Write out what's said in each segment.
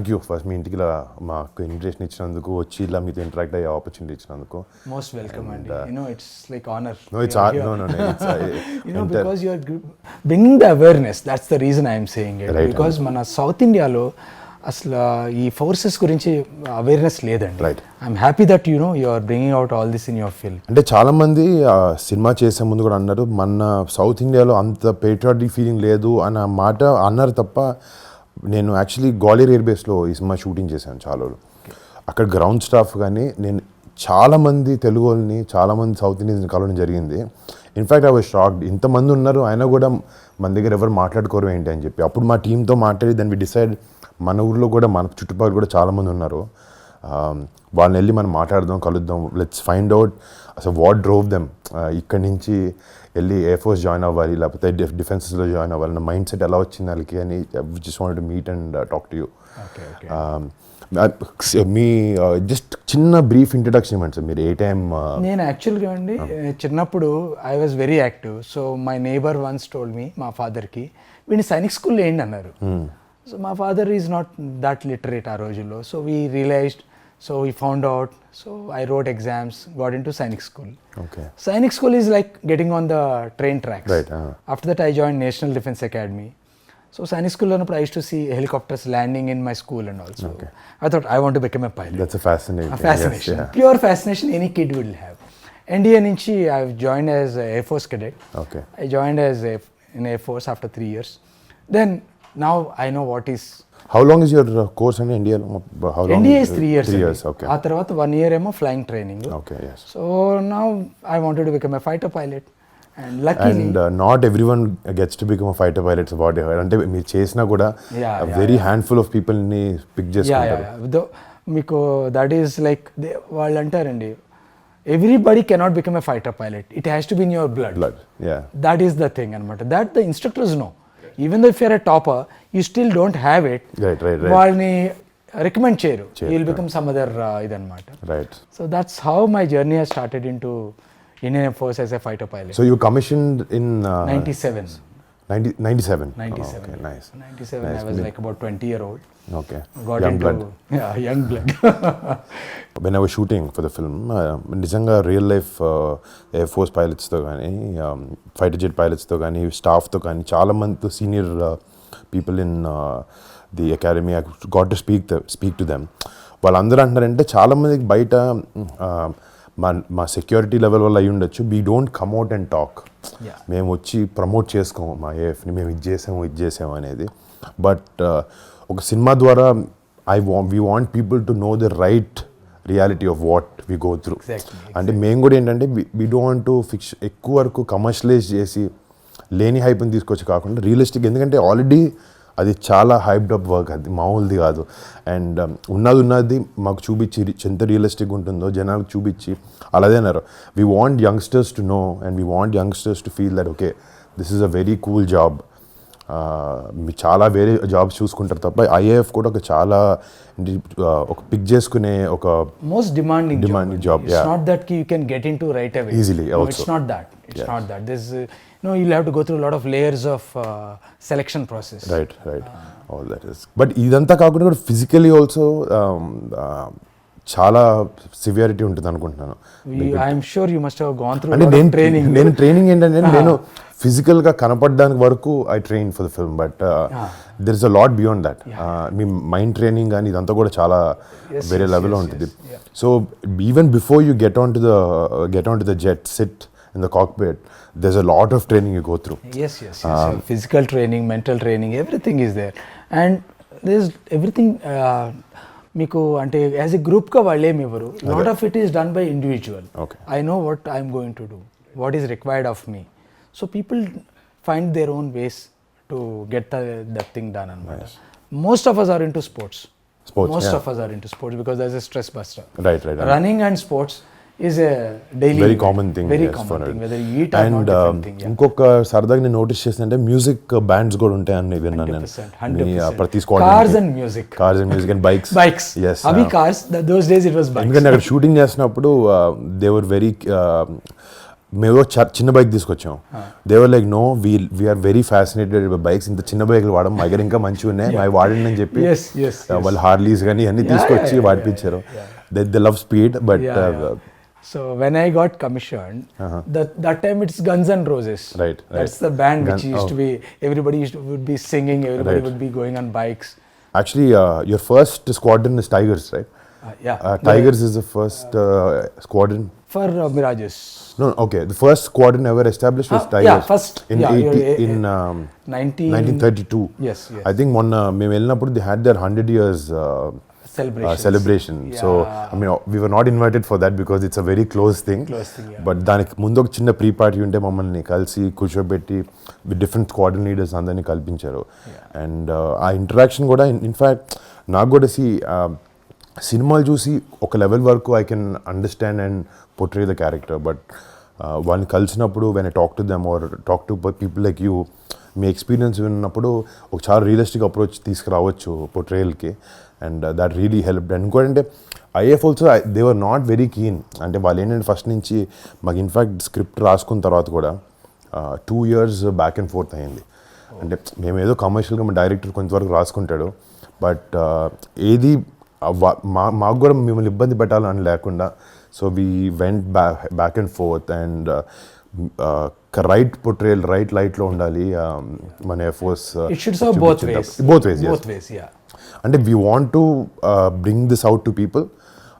Thank you first మీ ఇంటికి ఇలా మాకు ఇన్విటేషన్ ఇచ్చినందుకు వచ్చి ఇలా మీతో ఇంటరాక్ట్ అయ్యే ఆపర్చునిటీ ఇచ్చినందుకు. మోస్ట్ వెల్కమ్ అండి. It's like honor. No, it's because you are bringing the awareness. That's the reason I am saying it. Right, because మన సౌత్ ఇండియాలో అసలు ఈ ఫోర్సెస్ గురించి అవేర్నెస్ లేదండి. Right. I'm happy that you are bringing out all this in your film. అంటే చాలా మంది cinema చేసే ముందు కూడా అన్నారు మన సౌత్ ఇండియాలో అంత పేట్రియాటిక్ ఫీలింగ్ లేదు అన్న మాట అన్నారు తప్ప, నేను యాక్చువల్లీ గ్వాలియర్ ఎయిర్ బేస్లో ఈ సినిమా షూటింగ్ చేశాను చాలా రోజులు. అక్కడ గ్రౌండ్ స్టాఫ్ కానీ నేను చాలామంది తెలుగు వాళ్ళని చాలామంది సౌత్ ఇండియన్స్ కలవడం జరిగింది. ఇన్ఫ్యాక్ట్ ఐ వాజ్ షాక్డ్, ఇంతమంది ఉన్నారు అయినా కూడా మన దగ్గర ఎవరు మాట్లాడుకోరు ఏంటి అని చెప్పి. అప్పుడు మా టీంతో మాట్లాడి దాన్ని డిసైడ్ మన ఊర్లో కూడా మన చుట్టుపక్కల కూడా చాలామంది ఉన్నారు, వాళ్ళని వెళ్ళి మనం మాట్లాడదాం, కలుద్దాం, లెట్స్ ఫైండ్ అవుట్ అసలు వాట్ డ్రోవ్ దెమ్ ఇక్కడి నుంచి వెళ్ళి ఎయిర్ ఫోర్స్ జాయిన్ అవ్వాలి లేకపోతే డిఫెన్సెస్లో జాయిన్ అవ్వాలి నా మైండ్ సెట్ ఎలా వచ్చింది వాళ్ళకి అని just want to meet and talk to you. మీ జస్ట్ చిన్న బ్రీఫ్ ఇంట్రడక్షన్ ఇవ్వండి సార్. మీరు ఏ టైం? నేను యాక్చువల్గా అండి చిన్నప్పుడు I was very active. So my neighbour once told me, మా ఫాదర్కి వీడిని సైనిక్ స్కూల్లో ఏంటి అన్నారు. సో మా father is not that literate ఆ రోజుల్లో. So we realised, so we found out, so I wrote exams, got into Sainik School. Okay. Sainik School is like getting on the train tracks. Right. After that I joined National Defence Academy. So Sainik School I used to see helicopters landing in my school and also. Okay. I thought I want to become a pilot. That's a fascination. Fascination. Yes, yeah. Pure fascination any kid will have. NDA nunchi I've joined as a Air Force cadet. Okay. I joined as in Air Force after 3 years. Then now I know what is. How long is your course in India? How long? NDA is 3 years. 3 years, okay. ఆ తర్వాత 1 year ఏమో flying training. Okay, yes. So now I wanted to become a fighter pilot and luckily. And not everyone gets to become a fighter pilot. It's about it. అంటే మీరు చేసినా కూడా very handful of people ని pick చేసుకుంటారు. మీకు that is like వాళ్ళు అంటారండి, everybody cannot become a fighter pilot, it has to be in your blood. That is the thing అనమాట. That the instructors know. Even though if you're a topper, you still don't have it. Right. వాళ్ళని recommend చేయరు. You'll become some other ఇదన్నమాట. Right. So that's how my journey has started into Indian Air Force as a fighter pilot. So you commissioned in 97. 97. 97. Okay, nice. 97. Nice. I was like about 20-year-old. Okay. Got young into blood. Yeah, young blood. When I was shooting for the film, నిజంగా real life air force పైలట్స్తో కానీ fighter jet పైలట్స్తో కానీ స్టాఫ్తో కానీ చాలామంది senior people in the academy I got to speak to them. వాళ్ళందరూ అంటున్నారంటే చాలామందికి బయట మా సెక్యూరిటీ లెవెల్ వల్ల అయ్యి ఉండొచ్చు, we don't come out and talk. మేము వచ్చి ప్రమోట్ చేసుకోము మా ఏఎఫ్ని, మేము ఇది చేసాము అనేది. బట్ ఒక సినిమా ద్వారా we want people to know the right reality of what we go through. Exactly. అంటే మేము కూడా ఏంటంటే we don't want to ఎక్కువ వరకు కమర్షియలైజ్ చేసి లేని హైప్ని తీసుకొచ్చి కాకుండా రియలిస్టిక్, ఎందుకంటే ఆల్రెడీ అది చాలా హైప్డ్ అప్ వర్క్, అది మామూలుది కాదు. అండ్ ఉన్నది మాకు చూపించి ఎంత రియలిస్టిక్ ఉంటుందో జనాలకు చూపించి అలాగే అన్నారు. We want youngsters to know and we want youngsters to feel that okay this is a very cool job. మీరు చాలా వేరే జాబ్స్ చూసుకుంటారు తప్ప ఐఏఎఫ్ కూడా ఒక చాలా ఒక పిక్ చేసుకునే ఒక most demanding job. It's not that you can get into right away. Easily. No, Also. it's not that. Not that. There's you'll have to go through a lot of layers of selection process. Right. All that is. But ఇదంతా కాకుండా కూడా physically also చాలా severity ఉంటుంది అనుకుంటున్నాను. I'm sure you must have gone through అంటే a lot of training. నేను training ఏంటంటే నేను ఫిజికల్గా కనపడడానికి వరకు I train for the film, but there is a lot beyond that. Me mind training కానీ ఇదంతా కూడా చాలా వేరే లెవెల్లో ఉంటుంది. So even before you get on to the jet, SIT in the cockpit, there's a lot of training you go through. Yes. Physical training, mental training, everything is there. And there's everything మీకు అంటే as a గ్రూప్గా వాళ్ళు ఏమి ఇవ్వరు. Lot of it is done by individual. I know what I'm going to do, what is required of me. So people find their own ways to get that thing done అనమాట. Most of us are into sports. Most of us are into sports because there's a stress buster. Right. Running and sports is a daily very common thing. Very yes, common thing. Whether you eat or not, different thing. ఇంకొక సరదాగా నేను notice చేసిందంటే music bands కూడా ఉంటాయని విన్నాను నేను. 100%. ప్రతి squad Cars and music and bikes. Yes. Abhi cars. Those days it was bikes. ఎందుకంటే అక్కడ షూటింగ్ చేసినప్పుడు they were very మేము చిన్న బైక్ తీసుకొచ్చాం. They were like no we're very fascinated bikes, ఇంత చిన్న బైక్లు వాడడం మా దగ్గర ఇంకా మంచిగా ఉన్నాయి, అవి వాడండి అని చెప్పి వాళ్ళు హార్లీస్ కానీ అన్ని తీసుకొచ్చి వాడిపించారు. They love speed. But so when I got commissioned, that time it's Guns N' Roses. Right. That's the band which used to be, everybody would be singing, everybody would be going on bikes. Actually, your first squadron is Tigers, right? Tigers is the first squadron For Mirages. No, okay. The first squadron ever established was Tigers. Yeah, first. In 1932. Yes. I think మేము వెళ్ళినప్పుడు they had their 100 years celebration. So I mean we were not invited for that because it's a very close thing. But దానికి ముందు ఒక చిన్న pre party ఉంటే మమ్మల్ని కలిసి కూర్చోబెట్టి డిఫరెంట్ స్క్వాడ్రన్ లీడర్స్ అందరినీ కల్పించారు. అండ్ ఆ ఇంటరాక్షన్ కూడా ఇన్ఫ్యాక్ట్ నాకు కూడా సినిమాలు చూసి ఒక లెవెల్ వరకు I can understand and portray the character. But వాళ్ళని కలిసినప్పుడు when I talk to them or talk to people like you, మీ ఎక్స్పీరియన్స్ విన్నప్పుడు ఒక చాలా రియలిస్టిక్ అప్రోచ్ తీసుకురావచ్చు పోర్ట్రేయల్కి. And that really helped. And ఇంకోటంటే if also they were not very keen. అంటే వాళ్ళు ఏంటంటే ఫస్ట్ నుంచి మాకు ఇన్ఫ్యాక్ట్ స్క్రిప్ట్ రాసుకున్న తర్వాత కూడా 2 years బ్యాక్ అండ్ ఫోర్త్ అయింది. అంటే మేము ఏదో కమర్షియల్గా మా డైరెక్టర్ కొంతవరకు రాసుకుంటాడు, బట్ ఏది మాకు కూడా మిమ్మల్ని ఇబ్బంది పెట్టాలని లేకుండా, so we went back and fourth and right portrayal right లైట్లో ఉండాలి మన ఎఫర్ట్స్. బోత్ వేస్ అంటే we want to bring this out to people,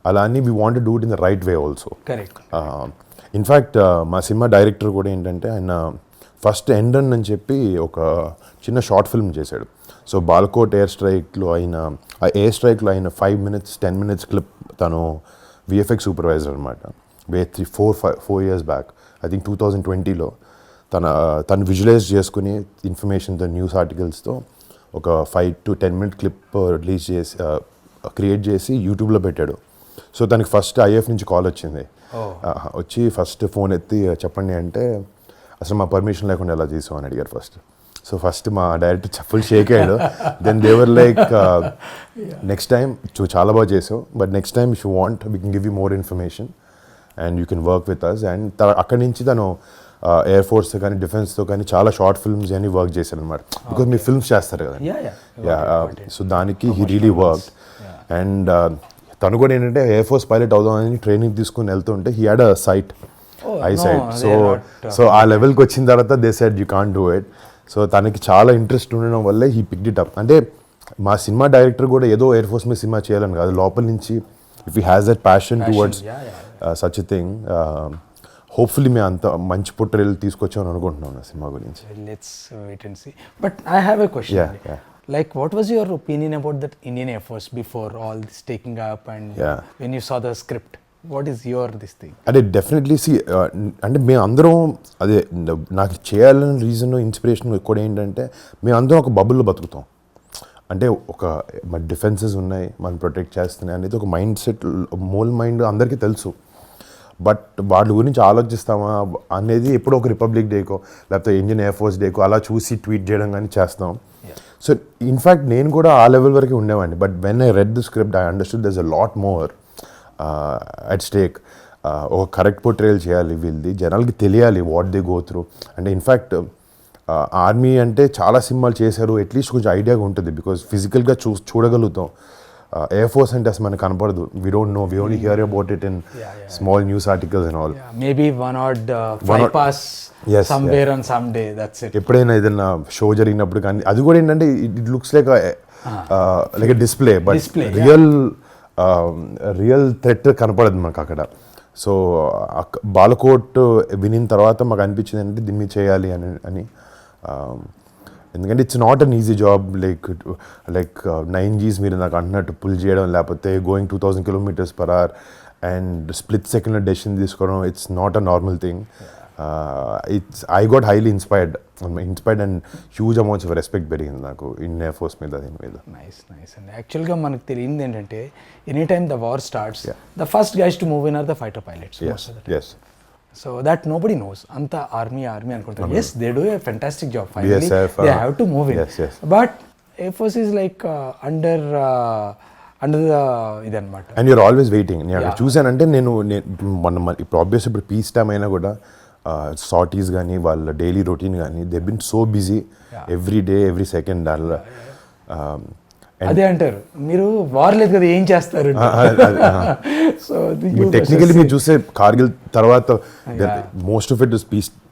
అలా అని we want to do it in the right way also. In fact మా cinema director కూడా ఏంటంటే ఆయన ఫస్ట్ ఎండన్ అని చెప్పి ఒక చిన్న షార్ట్ ఫిల్మ్ చేశాడు. సో బాల్కోట్ ఎయిర్ స్ట్రైక్లో అయిన 5 minutes 10 minutes క్లిప్ తను విఎఫ్ఎక్స్ సూపర్వైజర్ అనమాట. 4 years బ్యాక్, ఐ థింక్ 2020లో తను విజువలైజ్ చేసుకుని ఇన్ఫర్మేషన్తో న్యూస్ ఆర్టికల్స్తో ఒక 5 to 10 minute క్లిప్ రిలీజ్ చేసి క్రియేట్ చేసి యూట్యూబ్లో పెట్టాడు. సో తనకి ఫస్ట్ ఐఎఫ్ నుంచి కాల్ వచ్చింది. వచ్చి ఫస్ట్ ఫోన్ ఎత్తి చెప్పండి అంటే అసలు మా పర్మిషన్ లేకుండా ఎలా చేసావు అని అడిగారు ఫస్ట్. సో ఫస్ట్ మా డైరెక్టర్ ఫుల్ షేక్ అయ్యాడు. Then they were like next time చాలా బాగా చేసావు, but next time if you want we can give you more information and you can work with us. And అక్కడి నుంచి తను ఎయిర్ ఫోర్స్తో కానీ డిఫెన్స్తో కానీ చాలా షార్ట్ ఫిల్మ్స్ అని వర్క్ చేశారు అనమాట. బికాజ్ మీరు ఫిల్మ్స్ చేస్తారు కదా. సో దానికి హీ రియలీ వర్క్. అండ్ తను కూడా ఏంటంటే ఎయిర్ ఫోర్స్ పైలట్ అవుదామని ట్రైనింగ్ తీసుకుని వెళ్తుంటే he had a sight, eye sight. So ఆ లెవెల్కి వచ్చిన తర్వాత they said you can't do it. So తనకి చాలా ఇంట్రెస్ట్ ఉండడం వల్లే హీ పిక్డ్ ఇట్ అప్. అంటే మా సినిమా డైరెక్టర్ కూడా ఏదో ఎయిర్ ఫోర్స్ మీద సినిమా చేయాలని కాదు, లోపల నుంచి if he has that passion towards such a thing, hopefully మేము అంత మంచి పోర్ట్రేయల్ తీసుకొచ్చామని అనుకుంటున్నాను నా సినిమా గురించి. Let's wait and see. But I have a question. Like, what was your opinion about that Indian Air Force before all this taking up and when you saw the script? What is your this thing? అదే definitely అంటే మేము అందరం అదే నాకు చేయాలని reason inspiration కూడా ఏంటంటే మేము అందరం ఒక బబుల్లో బతుకుతాం. అంటే ఒక మన డిఫెన్సెస్ ఉన్నాయి, మనం ప్రొటెక్ట్ చేస్తున్నాయి అనేది ఒక మైండ్ సెట్, మోల్ మైండ్ అందరికీ తెలుసు. బట్ వాళ్ళ గురించి ఆలోచిస్తామా అనేది ఎప్పుడో ఒక రిపబ్లిక్ డేకో లేకపోతే ఇండియన్ ఎయిర్ ఫోర్స్ డేకో అలా చూసి ట్వీట్ చేయడం కానీ చేస్తాం. సో ఇన్ఫ్యాక్ట్ నేను కూడా ఆ లెవెల్ వరకు ఉండేవాడిని. But when I read the script I understood there is a lot more at stake. ఒక కరెక్ట్ పోర్ట్రేయల్ చేయాలి, వీళ్ళది జనాలకి తెలియాలి వాట్ దే గో త్రూ. అంటే ఇన్ఫ్యాక్ట్ ఆర్మీ అంటే చాలా సినిమాలు చేశారు, అట్లీస్ట్ కొంచెం ఐడియాగా ఉంటుంది బికాజ్ ఫిజికల్గా చూడగలుగుతాం. ఎయిర్ ఫోర్స్ అంటే అసలు మనకు కనపడదు. We don't know, we only hear about it in small news articles and all. Maybe one or flypast somewhere on some day, that's it. ఎప్పుడైనా ఏదైనా షో జరిగినప్పుడు కానీ అది కూడా ఏంటంటే it looks like like display, but real threat కనపడదు మనకు అక్కడ. సో బాలకోట్ వినిన తర్వాత మాకు అనిపించింది అంటే దీన్ని చేయాలి అని. ఎందుకంటే it's not an easy job. Like 9 Gs మీరు నాకు అంటున్నట్టు పుల్ చేయడం, లేకపోతే గోయింగ్ 2000 km/h అండ్ స్ప్లిట్ సెకండ్లో డెసిషన్ తీసుకోవడం, it's not a normal thing. I got highly inspired and huge amounts of respect పెరిగింది నాకు ఇండియన్ ఎయిర్ ఫోర్స్ మీద, దీని మీద. నైస్ అండి. యాక్చువల్గా మనకు తెలియంది ఏంటంటే any time the war starts, the first guys to move in are the fighter pilots. So that nobody knows. అంత ఆర్మీ అనుకుంటారు. Yes, they do a fantastic job. Finally they have to move in. But air force is like under ఇదన్నమాట. And you're always waiting. నేను చూసానంటే నేను ఇప్పుడు obvious ఇప్పుడు piece time అయినా కూడా సార్టీస్ కానీ వాళ్ళ డైలీ రొటీన్ కానీ they been so busy every day every second దానిలో. అదే అంటారు మీరు వార్ లేదు కదా ఏం చేస్తారు. సో టెక్నికలీ మీరు చూస్తే కార్గిల్ తర్వాత most of it is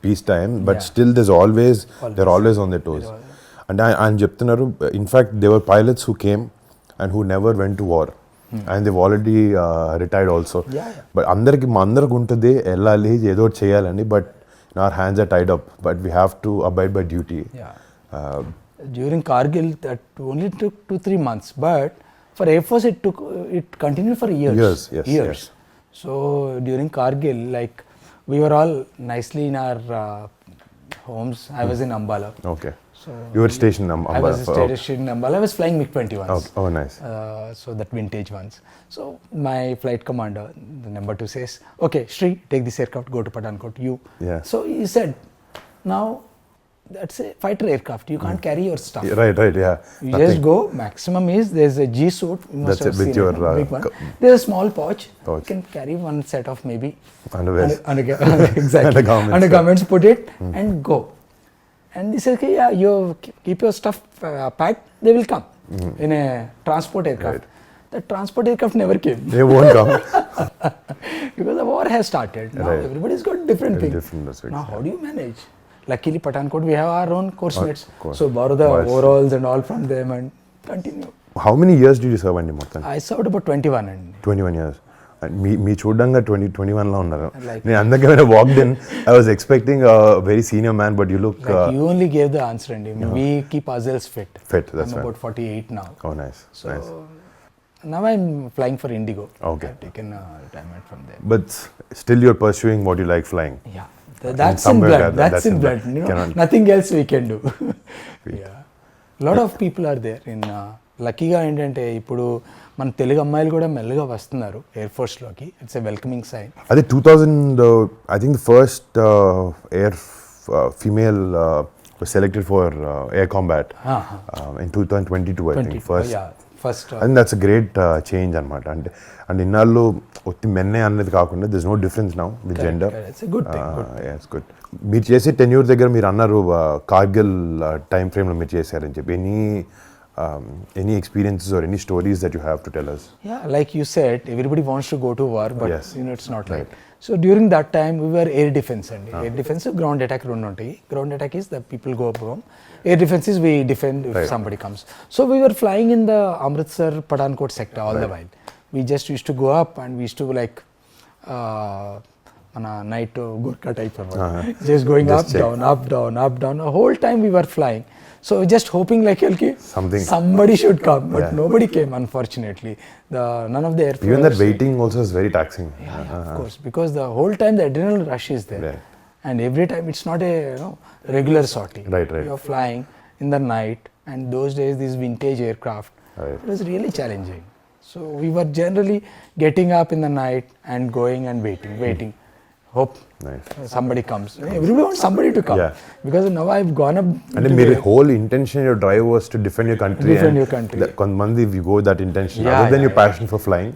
peace time but still there always on the toes. అంటే ఆయన చెప్తున్నారు in fact they were pilots who came and who never went to war and they've already retired also. But అందరికి ఉంటుంది వెళ్ళాలి ఏదో ఒకటి చేయాలని, but our hands are tied up but we have to abide by duty. During Kargil, that only took 2-3 months, but for Air Force it continued for years. Yes. So during Kargil, like we were all nicely in our homes. I was in Ambala. Okay. So you were stationed in Ambala. I was stationed in Ambala. I was flying MiG-21s. Okay. Oh, nice. So that vintage ones. So my flight commander, the number 2 says, "Okay, Sri, take this aircraft, go to Pathankot. You." Yeah. So he said, "Now." That's a fighter aircraft. You can't carry your stuff. Right, yeah. You just go. Maximum is there's a G suit. You must have with seen your big one. There's a small pouch. You can carry one set of maybe underwear. Exactly. Undergarments. Put it and go. And they said, okay, yeah, you keep your stuff packed. They will come in a transport aircraft. Right. The transport aircraft never came. They won't come because the war has started. Now everybody's got different things. Different now how do you manage? Luckily, Pathankot, we have our own course mates. So, borrow the overalls and all from them and continue. How many years did you serve in Motan? I served about 21. And 21 years. Me చూడంగా 21లో ఉన్నారు. నేను అందుకే when I walked in, I was expecting a very senior man, but you look... you only gave the answer, and we keep ourselves fit. That's I'm right. about 48 now. Oh, nice. So, now I'm flying for Indigo. Okay. I've taken retirement from there. But still you're pursuing what you like flying. Yeah. That's in blood. That's in blood. You know, nothing else we can do. Yeah. Lot of people are there in లక్కీగా ఏంటంటే ఇప్పుడు మన తెలుగు అమ్మాయిలు కూడా మెల్లగా వస్తున్నారు air ఫోర్స్లోకి. It's a welcoming sign. అదే 2000 I think the first air female was selected for air combat in 2022 I think first and that's a great change అనమాట. అంటే అండ్ ఇన్నాళ్ళు ఒత్తి మెన్నే అనేది కాకుండా there's no difference now with gender. It's a good thing. Yeah, it's good. మీరు చేసే tenure దగ్గర మీరు అన్నారు కార్గిల్ టైం ఫ్రేమ్లో మీరు చేశారని చెప్పి any experiences or any stories that you have to tell us? Yeah, like you said, everybody wants to go to war, but you know it's not right. So during that time we were air defense and air defense ground attack రెండు ఉంటాయి. Ground attack is the people go home. Air defense is we defend if somebody comes. So we were flying in the Amritsar Pathankot sector all the while. We just used to go up and we used to like on a night Gurkha type of just going just up down the whole time we were flying. So just hoping like somebody should come, but nobody came unfortunately. None of the air force. Even that waiting also is very taxing. Yeah, of course, because the whole time the adrenaline rush is there, and every time it's not a regular sortie. Right. You're flying in the night, and those days these vintage aircraft, it was really challenging. So we were generally getting up in the night and going and waiting. Hope somebody comes. Everybody wants somebody to come because now I've gone up. And your whole intention, your drive was to defend your country. Konmandi, if you go with that intention, other than your passion for flying.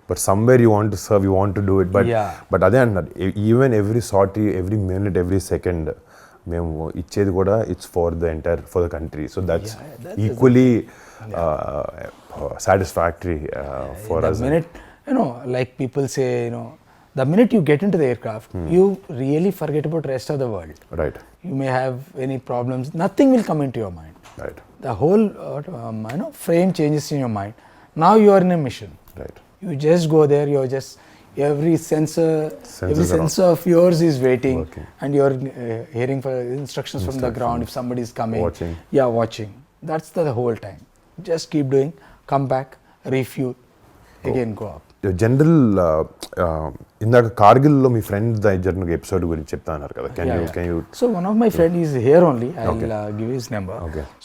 But somewhere you want to serve, you want to do it. But other than that, even every sortie, every minute, every second, it's for the country. So that's equally satisfactory for us. The minute, like people say, the minute you get into the aircraft, you really forget about the rest of the world. Right. You may have any problems. Nothing will come into your mind. Right. The whole frame changes in your mind. Now you are in a mission. Right. You just go there. You're just every sensor of yours is waiting, and you're hearing for instructions from the ground. If somebody is coming, watching. That's the whole time. Just keep doing. Come back, refuel, again go up. General ఇందాక కార్గిల్లో మీ friend దగ్గర episode గురించి చెప్తా అన్నారు కదా. Can you So one of my friend is here only. I'll give his number.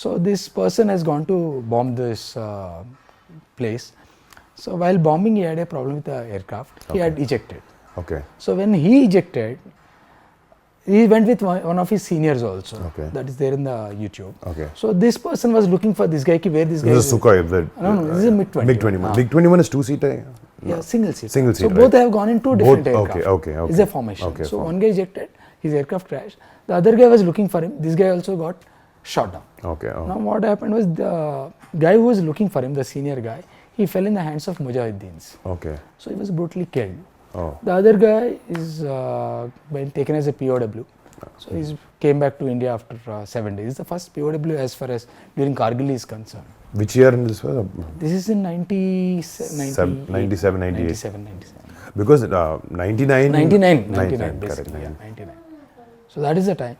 So this person has gone to bomb this place. So while bombing he had a problem with the aircraft. He had ejected. So when he ejected, he went with one of his seniors also. That is there in the YouTube. So this person was looking for this guy. Where this guy is? This is Sukhoi. No, this is a MiG-21. MiG-21 is two-seater. Yeah, single seat. Single So seat, both right. have gone in two different Both- aircraft. okay, okay. It's a formation. Okay, So one guy ejected, his aircraft crashed. The other guy was looking for him. This guy also got shot down. Okay. Oh. Now what happened was the guy who was looking for him, the senior guy, he fell in the hands of Mujahideens. Okay. So he was brutally killed. Oh. The other guy is been taken as a POW. So he came back to India after 7 days. It's the first POW as far as during Kargil is concerned. Which year in this was? This is in 97, 97. Because 99. 99 correct. basically. Yeah, 99. So that is the time.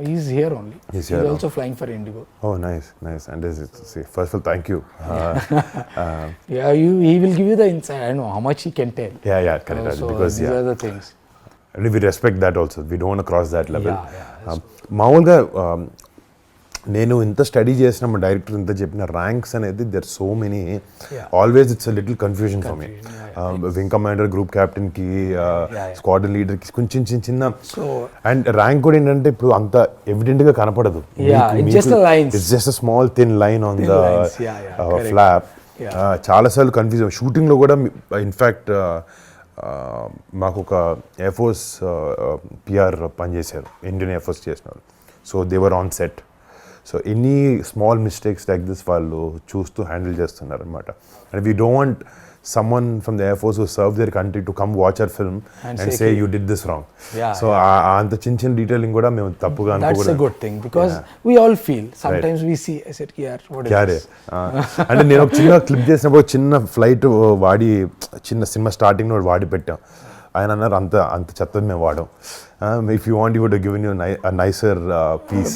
He's here only. He's here, also flying for Indigo. Oh, nice. And this is, see, first of all, thank you. Yeah, he will give you the insight. I know how much he can tell. Yeah, correct. So Because these are the things. and we respect that also. We don't want to cross that level. Yeah. మామూలుగా నేను ఇంత study చేసిన మా director ఇంత చెప్పిన ranks అనేది there so many always it's a little confusion for me wing commander group captain కి squadron leader కి కొంచెం చిన్న అండ్ ర్యాంక్ కూడా ఏంటంటే ఇప్పుడు అంత ఎవిడెంట్ గా కనపడదు. It's just a small thin line on the flop. చాలాసార్లు కన్ఫ్యూజ్ షూటింగ్ లో కూడా ఇన్ఫ్యాక్ట్ మాకు ఒక ఎయిర్ ఫోర్స్ పిఆర్ పనిచేశారు, ఇండియన్ ఎయిర్ ఫోర్స్ చేసినారు. So they were on set. So any small mistakes like this వాళ్ళు చూస్తూ హ్యాండిల్ చేస్తున్నారు అనమాట. And we don't want someone from the Air Force who served their country to come watch our film and say you did this wrong. So anta chin detailing kuda mem tappuga anukudam. That's a good thing because we all feel sometimes we see I said here what is this. అంటే నేను ఒక చిన్న clip చేసినప్పుడు చిన్న flight వాడి చిన్న cinema starting లో వాడి పెట్టాం. ఆయన అన్నారు అంత చెత్తది మేము వాడాం. If you want you would given you nicer piece.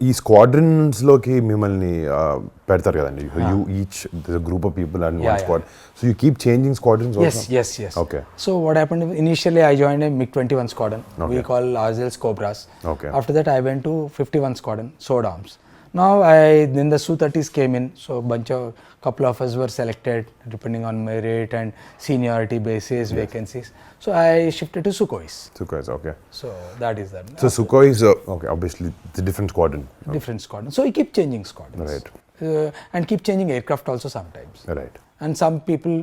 ఈ స్క్వాడ్రన్స్లోకి మిమ్మల్ని పెడతారు కదండి. You each group of people and one squad. So you keep changing squadrons also? Yes. Okay. So what happened initially I joined a MiG-21 squadron. We call ourselves Cobras. Okay. After that I went to 51 squadron, Sword Arms. Now then the Su-30s came in, so couple of us were selected depending on merit and seniority basis, vacancies. So I shifted to Sukhois. Okay. So that is that. So Sukhoi is okay. Obviously, it's a different squadron. Different squadron. So we keep changing squadrons. Right. And keep changing aircraft also sometimes. Right. And some people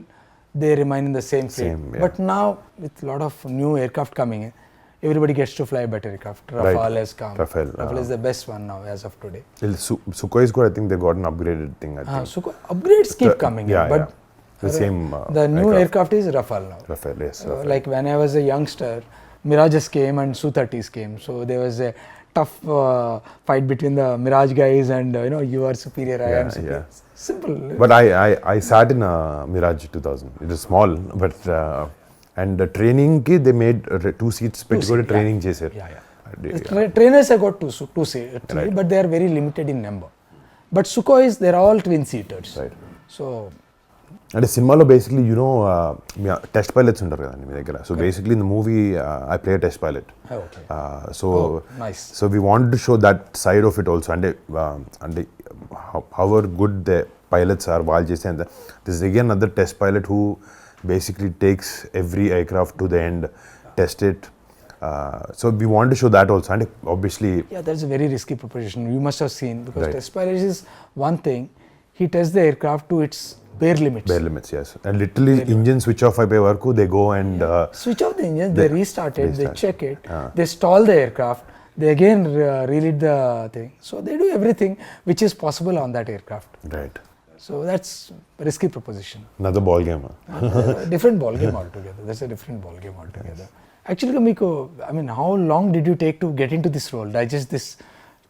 they remain in the same fleet. Yeah. But now with a lot of new aircraft coming in, everybody gets to fly better aircraft. Rafale has come. Rafale is the best one now as of today. Sukhoi is good. I think they got an upgraded thing. I think. Sukhoi upgrades keep coming in, but the same. The new aircraft is Rafale now. Rafale, yes. Like when I was a youngster, Mirages came and Su-30s came. So there was a tough fight between the Mirage guys and you are superior, I am superior. Simple. But I sat in a Mirage 2000. It is small, but and the training ki they made 2 seats పెట్టుకొని training చేశారు. Trainers have got two seats, but they are very limited in number. But Sukhois, they are all twin seaters. Right. So అంటే సినిమాలో basically test pilots ఉంటారు కదండి మీ దగ్గర. So basically in the movie I play test pilot. So we want to show that side of it also. అంటే however good the pilots are వాళ్ళు చేసే అంత. This again other test pilot who basically takes every aircraft to the end, test it. So we want to show that also, and obviously that's a very risky proposition. You must have seen, because test pilot is one thing, he tests the aircraft to its bare limits. Yes, and literally engine switch off అయిపోయే వరకు they go and switch off the engine, they restart it, they check it, they stall the aircraft, they again relit the thing. So they do everything which is possible on that aircraft. Right. So that's a risky proposition. Another ball game. Different ball game altogether. That's a different ball game altogether. Actually, Miko, I mean, how long did you take to get into this role? Digest this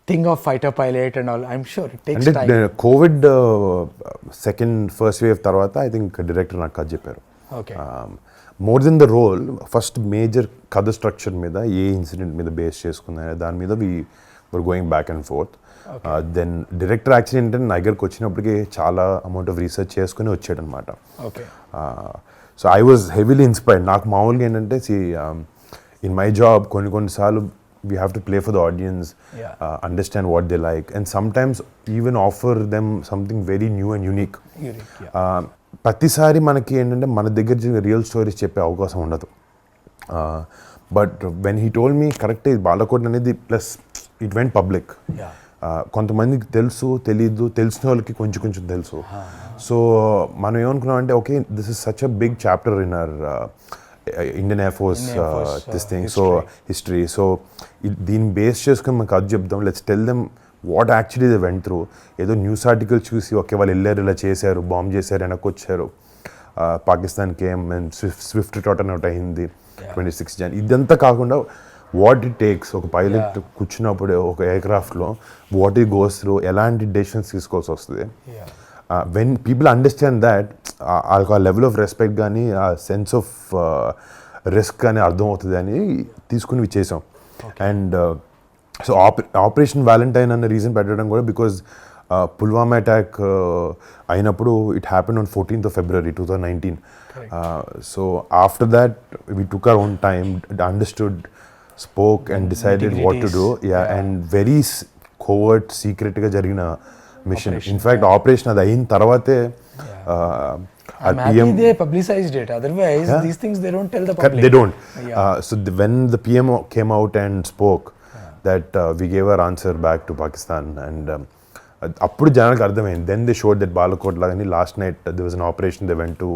thing of fighter pilot and all. I'm sure it takes time. COVID first wave tarvata, I think director నాకు కథ చెప్పారు. Okay. More than the role, first major కథ structure మీద ఏ incident మీద base చేసుకున్నా దాని మీద we were going back and forth. Then director actually ఏంటంటే నా దగ్గరకు వచ్చినప్పటికీ చాలా అమౌంట్ ఆఫ్ రీసెర్చ్ చేసుకుని వచ్చాడు అనమాట. So I was heavily inspired. నాకు మామూలుగా ఏంటంటే ఇన్ మై జాబ్ కొన్నిసార్లు we have to play for the audience, understand what they like, and sometimes even offer them something very new and unique. ప్రతిసారి మనకి ఏంటంటే మన దగ్గర రియల్ స్టోరీస్ చెప్పే అవకాశం ఉండదు. But when he told me correct Balakot అనేది ప్లస్ ఇట్ వెంట్ పబ్లిక్. కొంతమందికి తెలుసు తెలీదు, తెలిసిన వాళ్ళకి కొంచెం కొంచెం తెలుసు. సో మనం ఏమనుకున్నాం అంటే okay this is such a big chapter in our Indian air force this thing, so history. So దీన్ని బేస్ చేసుకుని మనకు అది చెప్దాం, let's tell them what actually they went through. ఏదో న్యూస్ ఆర్టికల్ చూసి ఓకే వాళ్ళు వెళ్ళారు, ఇలా చేశారు, బాంబ్ చేశారు, వెనక్కి వచ్చారు, పాకిస్తాన్కి ఏం స్విఫ్ట్ టోటన్ అవుట్ అయింది 26 Jan. ఇదంతా కాకుండా వాట్ ఇట్ టేక్స్, ఒక పైలట్ కూర్చున్నప్పుడు ఒక ఎయిర్క్రాఫ్ట్లో వాట్ ఇట్ గోస్ త్రూ, ఎలాంటి డెసిషన్స్ తీసుకోవాల్సి వస్తుంది. వెన్ పీపుల్ అండర్స్టాండ్ దాట్, ఆ లెవెల్ ఆఫ్ రెస్పెక్ట్ కానీ ఆ సెన్స్ ఆఫ్ రిస్క్ కానీ అర్థమవుతుంది అని తీసుకుని చేసాం. అండ్ సో ఆపరేషన్ వ్యాలంటైన్ అన్న రీజన్ పెట్టడం కూడా బికాజ్ పుల్వామా అటాక్ అయినప్పుడు it happen on 14th February 2019. So after that we took our own time, understood, spoke and decided what to do. And very covert secret గా జరిగిన machine. In fact operation అది అయిన తర్వాతే I'm happy they publicized it, otherwise these things they don't tell the public. They don't. So when the PM came out and spoke that we gave our answer back to Pakistan, and అప్పుడు జనానికి అర్థమైంది. Then they showed that Balakot లాగాని last night they was an operation, they went to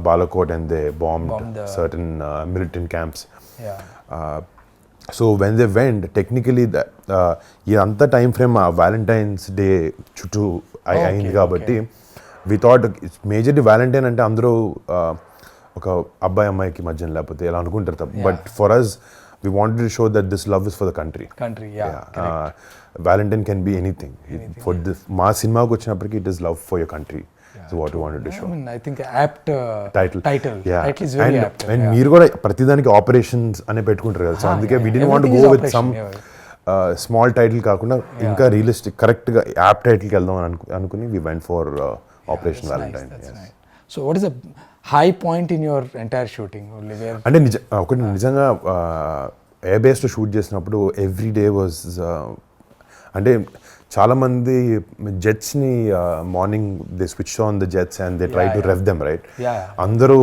Balakot and they bombed certain militant camps. So when they went technically ఇదంతా time frame Valentine's Day చుట్టూ అయింది కాబట్టి we thought majorly Valentine అంటే అందరూ ఒక అబ్బాయి అమ్మాయికి మధ్యన లేకపోతే ఇలా అనుకుంటారు. But for us we wanted to show that this love is for the country. Valentine can be anything. For this మా సినిమాకి వచ్చినప్పటికీ it is love for your country. So what we wanted to show. I mean, I think apt title. Title is very apt. And మీరు కూడా ప్రతిదానికి operations అనే పెట్టుకుంటారు కదా. So అందుకే we didn't want to go with some small title కాకుండా ఇంకా realistic కరెక్ట్గా యాప్ టైటిల్కి వెళ్దాం అని అనుకుని we went for Operation Valentine. So what is the high point in your entire shooting? అంటే ఒకటి నిజంగా ఎయిర్ బేస్లో షూట్ చేసినప్పుడు ఎవ్రీ డే వాజ్ అంటే చాలామంది జెట్స్ని morning they switch on the jets and they try to rev them right. అందరూ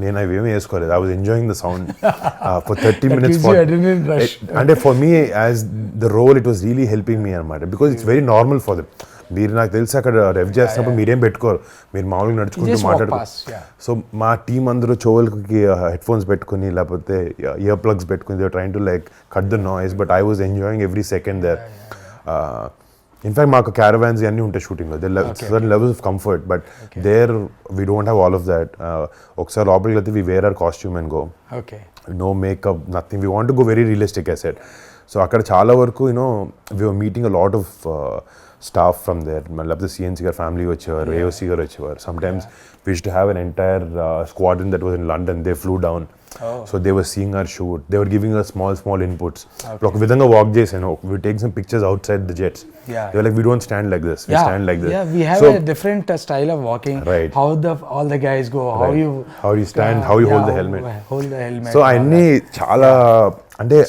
నేను అవి ఏమీ వేసుకోలేదు. I was enjoying the sound for 30 minutes. అంటే for me as the role it was really helping me అనమాట, because it's very normal for them. మీరు నాకు తెలిసి అక్కడ రెవ్ చేస్తున్నప్పుడు మీరేం పెట్టుకోరు, మీరు మామూలుగా నడుచుకుంటూ మాట్లాడుకోరు. సో మా టీం అందరూ చెవులకి హెడ్ ఫోన్స్ పెట్టుకుని లేకపోతే ఇయర్ ప్లగ్స్ పెట్టుకుని they train to like cut the noise, but I was enjoying every second there. In fact మాకు క్యారవాన్స్ అన్నీ ఉంటాయి షూటింగ్లో, certain levels of comfort, but there we don't have all of that. ఒకసారి లోపలికి వెళ్తే we wear our costume and go, no makeup, nothing. We want to go very realistic I said. So అక్కడ చాలా వరకు you know we were meeting a lot of staff from there. లేకపోతే CNC గారు family వచ్చేవారు, AOC గారు వచ్చేవారు. Sometimes we used to have an entire squadron that was in London. They flew down. So they were seeing our shoot. They were giving us small inputs. ఒక విధంగా walk చేసాను. We take some pictures outside the jets. They were like, we don't stand like this. We stand like this. Yeah, we have a different style of walking. Right. How all the guys go, how you stand, how you hold the helmet. Hold the helmet. So అన్ని చాలా అంటే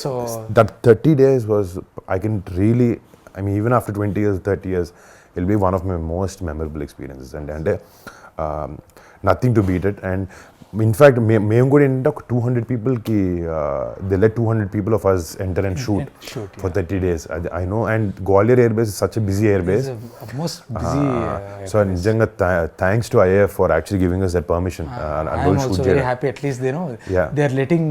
that 30 days was, I can really, I mean, even after 20 years, 30 years, it'll be one of my most memorable experiences. And nothing to beat it. And in fact, మేము కూడా ఏంటంటే ఒక 200 peopleకి they let 200 people of us enter and shoot for 30 days. I know, and Gwalior Air Base is such a busy air base. It's the most busy so నిజంగా thanks to IAF for actually giving us that permission. I'm also very happy, at least they know they are letting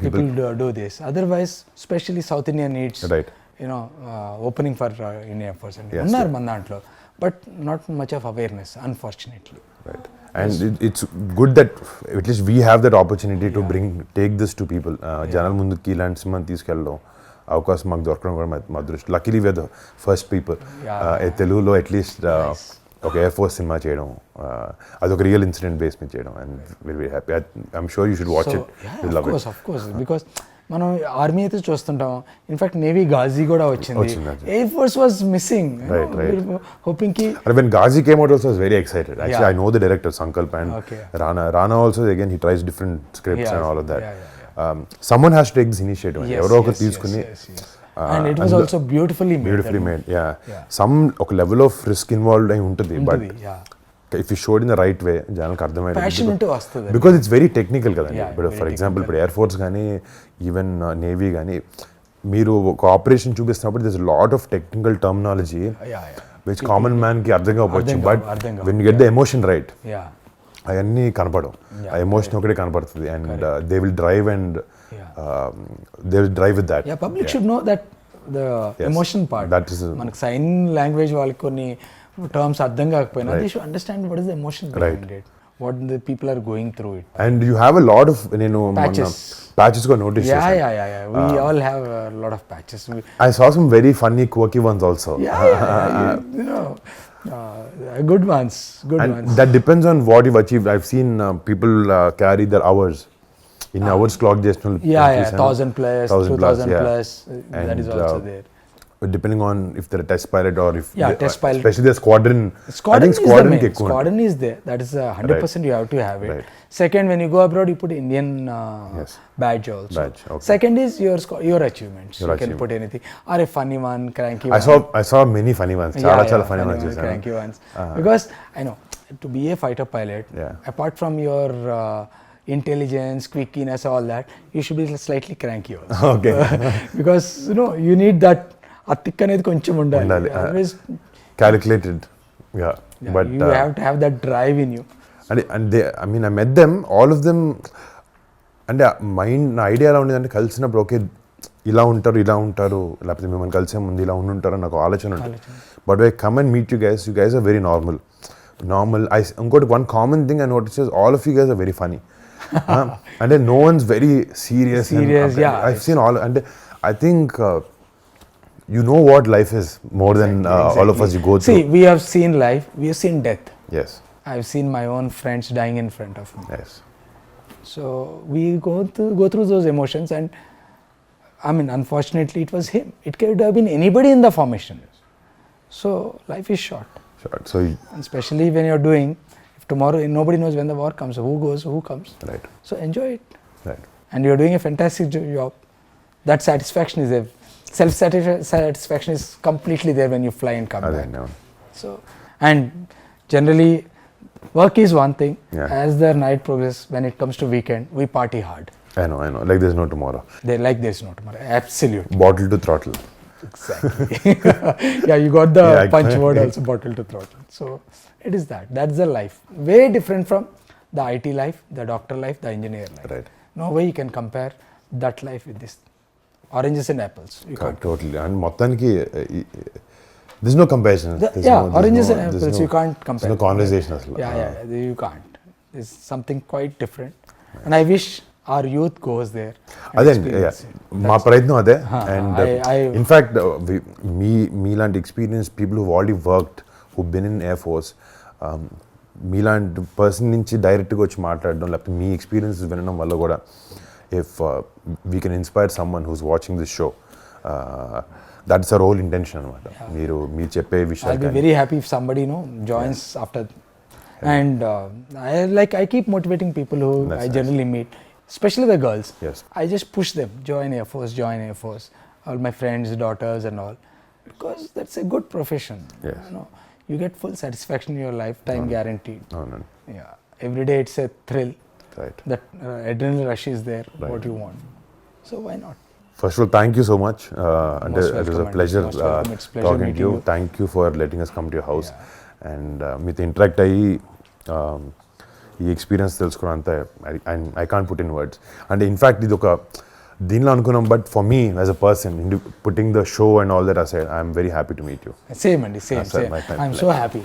people do this. Otherwise, especially South India needs, right, opening for India Force. Unnar man dantlo, but not much of awareness, unfortunately. Right. And it's good that at least we have that opportunity to take this to people. జనాల ముందుకి ఇలాంటి సినిమాని తీసుకెళ్ళడం అవకాశం మాకు దొరకడం కూడా మా దృష్టి. Luckily we are the first people తెలుగులో అట్లీస్ట్ ఒక ఎయిర్ ఫోర్స్ సినిమా చేయడం, అదొక రియల్ ఇన్సిడెంట్ బేస్ మీద చేయడం. And very happy. I'm sure you should watch it. Of course, because మనం ఆర్మీ అయితే చూస్తుంటాం. ఇన్ఫాక్ట్ నేవీ గాజీ కూడా వచ్చింది. Air force was missing. Hoping కి when Ghazi came out also I was very excited. Actually I know the director Sankalp and Rana also, again he tries different scripts and all of that. Someone has to take this initiative. ఎవరో ఒకరు తీసుకుని, and it was also beautifully made. Some ఒక level of risk involved అయి ఉంటుంది, but if you showed in the right way జనాలకు అర్థమయ్యేది, because it's very technical కదండి. ఇప్పుడు ఫర్ ఎగ్జాంపుల్ ఇప్పుడు ఎయిర్ ఫోర్స్ కానీ ఈవెన్ నేవీ కానీ మీరు ఒక ఆపరేషన్ చూపిస్తున్నప్పుడు this lot of technical terminology which common man కి అర్థం కావచ్చు, but when you get the emotion right అవన్నీ కనపడవు. ఆ ఎమోషన్ ఒకటే కనపడుతుంది and they will drive and they will drive with that. Public should know that the emotion part. That is మనకి sign language వాళ్ళకి కొన్ని టర్మ్స్ అర్థం కాకపోయినా they should understand what is the emotion behind it, what the people are going through it. And you have a lot of patches got noticed. Yeah. We all have a lot of patches. I saw some very funny quirky ones also. You know, good ones. That depends on what you've achieved. I've seen people carry their hours in hours clock just 1000 plus 2000 plus that is also there. Depending on if they're a test pilot or if test pilot, especially the squadron squadron is there, that is 100% you have to have it. Second, when you go abroad you put Indian badge also. Second is your achievements. You can put anything or a funny one, cranky one. I saw many funny ones, chala funny ones, cranky ones, because I know to be a fighter pilot, apart from your intelligence, quickiness, all that, you should be slightly cranky also. Okay. Because you need that ఆ thick అనేది కొంచెం ఉండాలి. Always calculated. But you have to have that drive in you. And they, I mean, I met them, all of them, అంటే mind నా idea ఎలా ఉండేదంటే కలిసినప్పుడు okay ఇలా ఉంటారు లేకపోతే మిమ్మల్ని కలిసే ముందు ఇలా ఉంటారు నాకు ఆలోచన ఉంటుంది. But I come and meet you guys are very normal. ఇంకోటి one common thing I notice is all of you guys are very funny. అంటే no one's very serious. I've seen all, అంటే I think you know what life is more than all of us you go through. See, we have seen life, we have seen death. Yes. I've seen my own friends dying in front of me. Yes. So we go through those emotions, and I mean, unfortunately it was him. It could have been anybody in the formation. So life is short. So and especially when you're doing, if tomorrow nobody knows when the war comes, who goes, who comes. Right. So enjoy it. Right. And you're doing a fantastic job. That satisfaction is there. Self-satisfaction is completely there when you fly and come back. So, and generally, work is one thing. As the night progresses, when it comes to weekend, we party hard. I know. Like there's no tomorrow. There's no tomorrow. Absolutely. Bottle to throttle. Exactly. You got the punch word also, bottle to throttle. So, it is that. That's the life. Way different from the IT life, the doctor life, the engineer life. Right. No way you can compare that life with this. Oranges and apples. Totally. And మొత్తానికి there's no comparison. Oranges and apples you can't compare. There's no conversation అసలు. You can't. It's something quite different. And I wish our youth goes there. అదే మా ప్రయత్నం అదే. And in fact మీలాంటి experience people who already worked who been in air force, మీలాంటి person నుంచి డైరెక్ట్గా వచ్చి మాట్లాడడం లేకపోతే మీ ఎక్స్పీరియన్సెస్ వినడం వల్ల కూడా if we can inspire someone who's watching this show, that's our whole intention anamata. Meer cheppe vishayalu I'll be very happy if somebody joins after. And I keep motivating people who I generally meet, especially the girls. I just push them, join Air Force, all my friends, daughters and all, because that's a good profession. You get full satisfaction in your lifetime, guaranteed. Every day it's a thrill. Right. That adrenaline rush is there, what you want. So why not? First of all, thank you so much. And it was a pleasure talking to you. Thank you for letting us come to your house. And మీతో interact అయ్యి ఈ experience తెలుసుకోవడం అంతా I can't put in words. And in fact ఇది ఒక దీనిలో అనుకున్నాం, but for me as a person putting the show and all that aside, I am very happy to meet you. Same. I'm so happy.